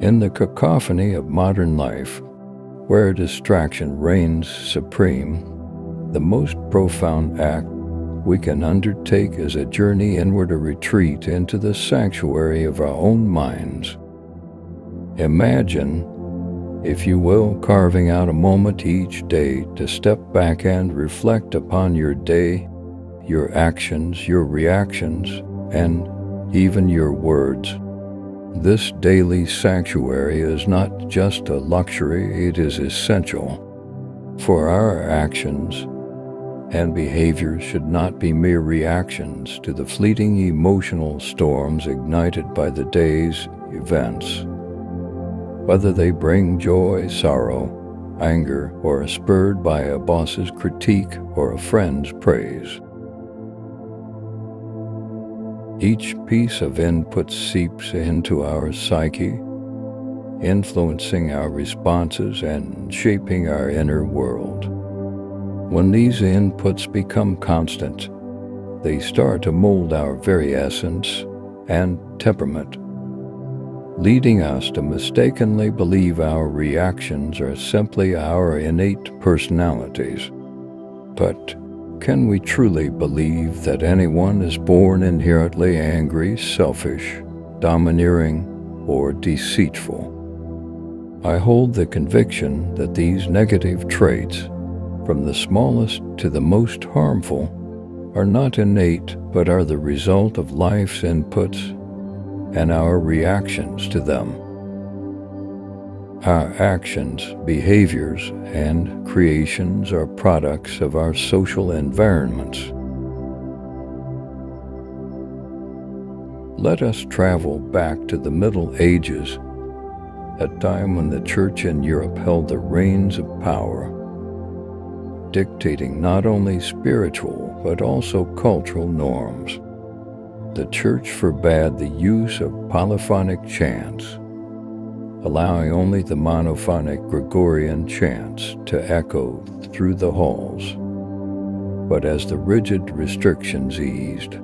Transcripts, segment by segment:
In the cacophony of modern life, where distraction reigns supreme, the most profound act we can undertake is a journey inward, a retreat into the sanctuary of our own minds. Imagine, if you will, carving out a moment each day to step back and reflect upon your day, your actions, your reactions, and even your words. This daily sanctuary is not just a luxury, it is essential. For our actions and behaviors should not be mere reactions to the fleeting emotional storms ignited by the day's events. Whether they bring joy, sorrow, anger, or are spurred by a boss's critique or a friend's praise. Each piece of input seeps into our psyche, influencing our responses and shaping our inner world. When these inputs become constant, they start to mold our very essence and temperament, leading us to mistakenly believe our reactions are simply our innate personalities. But can we truly believe that anyone is born inherently angry, selfish, domineering, or deceitful? I hold the conviction that these negative traits, from the smallest to the most harmful, are not innate but are the result of life's inputs and our reactions to them. Our actions, behaviors, and creations are products of our social environments. Let us travel back to the Middle Ages, a time when the Church in Europe held the reins of power, dictating not only spiritual but also cultural norms. The Church forbade the use of polyphonic chants, allowing only the monophonic Gregorian chants to echo through the halls. But as the rigid restrictions eased,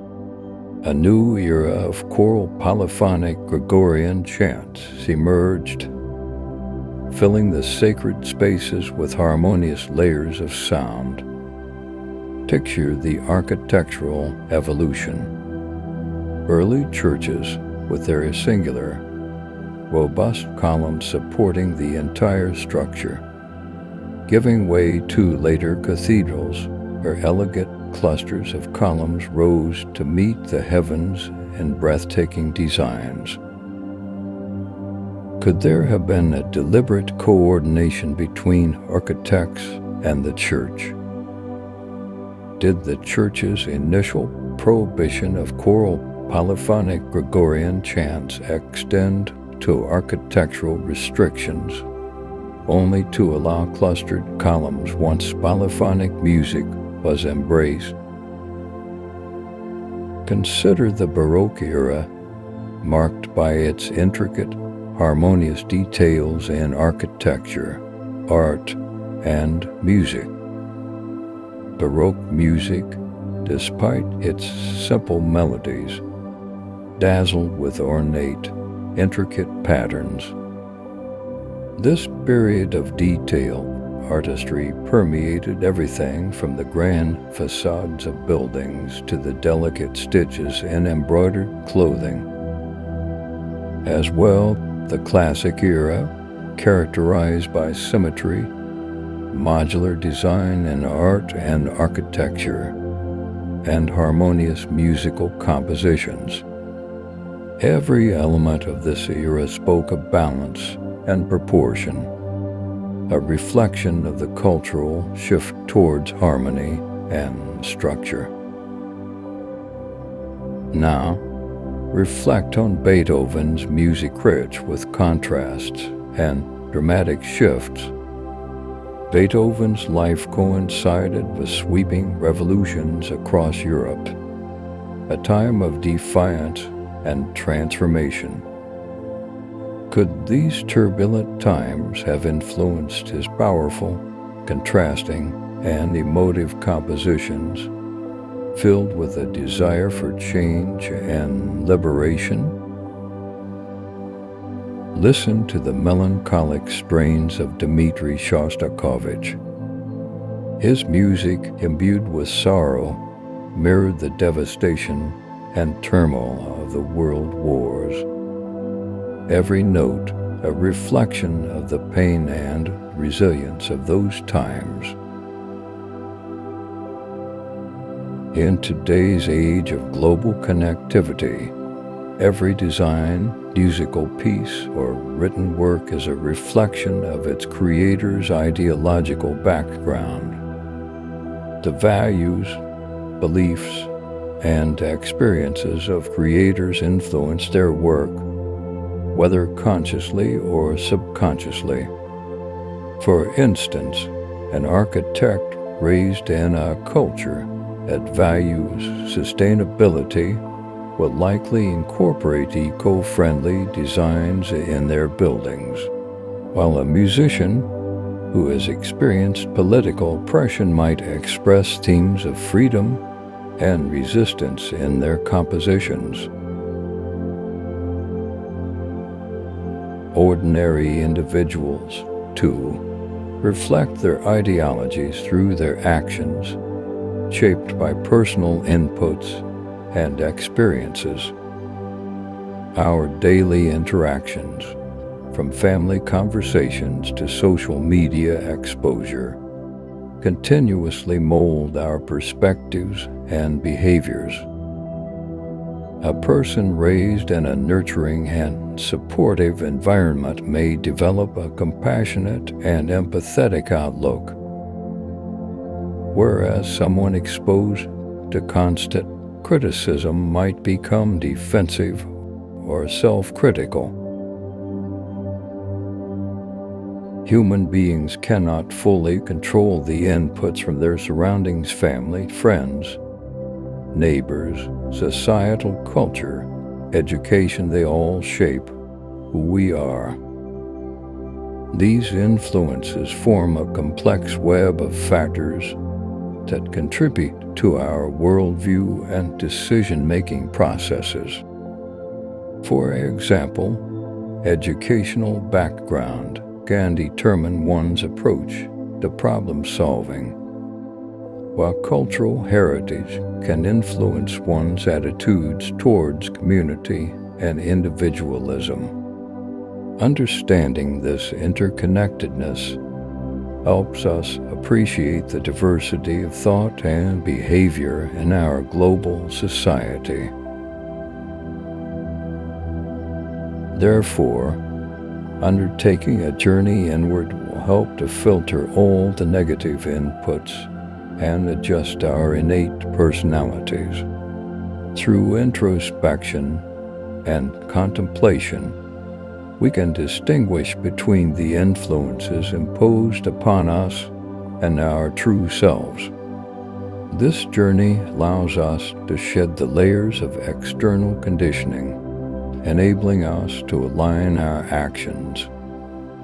a new era of choral polyphonic Gregorian chants emerged, filling the sacred spaces with harmonious layers of sound. Picture the architectural evolution. Early churches, with their singular, robust columns supporting the entire structure, giving way to later cathedrals, where elegant clusters of columns rose to meet the heavens in breathtaking designs. Could there have been a deliberate coordination between architects and the Church? Did the Church's initial prohibition of choral polyphonic Gregorian chants extend to architectural restrictions, only to allow clustered columns once polyphonic music was embraced? Consider the Baroque era, marked by its intricate, harmonious details in architecture, art, and music. Baroque music, despite its simple melodies, dazzled with ornate, intricate patterns. This period of detailed artistry permeated everything from the grand facades of buildings to the delicate stitches in embroidered clothing. As well, the classic era, characterized by symmetry, modular design in art and architecture, and harmonious musical compositions. Every element of this era spoke of balance and proportion, a reflection of the cultural shift towards harmony and structure. Now, reflect on Beethoven's music, rich with contrasts and dramatic shifts. Beethoven's life coincided with sweeping revolutions across Europe, a time of defiance and transformation. Could these turbulent times have influenced his powerful, contrasting, and emotive compositions, filled with a desire for change and liberation? Listen to the melancholic strains of Dmitri Shostakovich. His music, imbued with sorrow, mirrored the devastation and turmoil of the world wars. Every note a reflection of the pain and resilience of those times. In today's age of global connectivity, every design, musical piece, or written work is a reflection of its creator's ideological background. The values, beliefs, and experiences of creators influence their work, whether consciously or subconsciously. For instance, an architect raised in a culture that values sustainability will likely incorporate eco-friendly designs in their buildings, while a musician who has experienced political oppression might express themes of freedom and resistance in their compositions. Ordinary individuals, too, reflect their ideologies through their actions, shaped by personal inputs and experiences. Our daily interactions, from family conversations to social media exposure, continuously mold our perspectives and behaviors. A person raised in a nurturing and supportive environment may develop a compassionate and empathetic outlook, whereas someone exposed to constant criticism might become defensive or self-critical. Human beings cannot fully control the inputs from their surroundings, family, friends, neighbors, societal culture, education. They all shape who we are. These influences form a complex web of factors that contribute to our worldview and decision-making processes. For example, educational background can determine one's approach to problem-solving, while cultural heritage can influence one's attitudes towards community and individualism. Understanding this interconnectedness helps us appreciate the diversity of thought and behavior in our global society. Therefore, undertaking a journey inward will help to filter all the negative inputs and adjust our innate personalities. Through introspection and contemplation, we can distinguish between the influences imposed upon us and our true selves. This journey allows us to shed the layers of external conditioning, enabling us to align our actions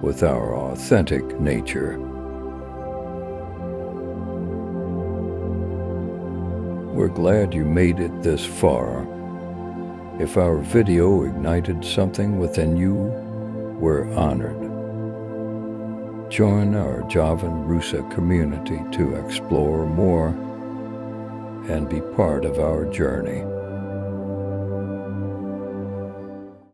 with our authentic nature. We're glad you made it this far. If our video ignited something within you, we're honored. Join our Javan Rusa community to explore more and be part of our journey.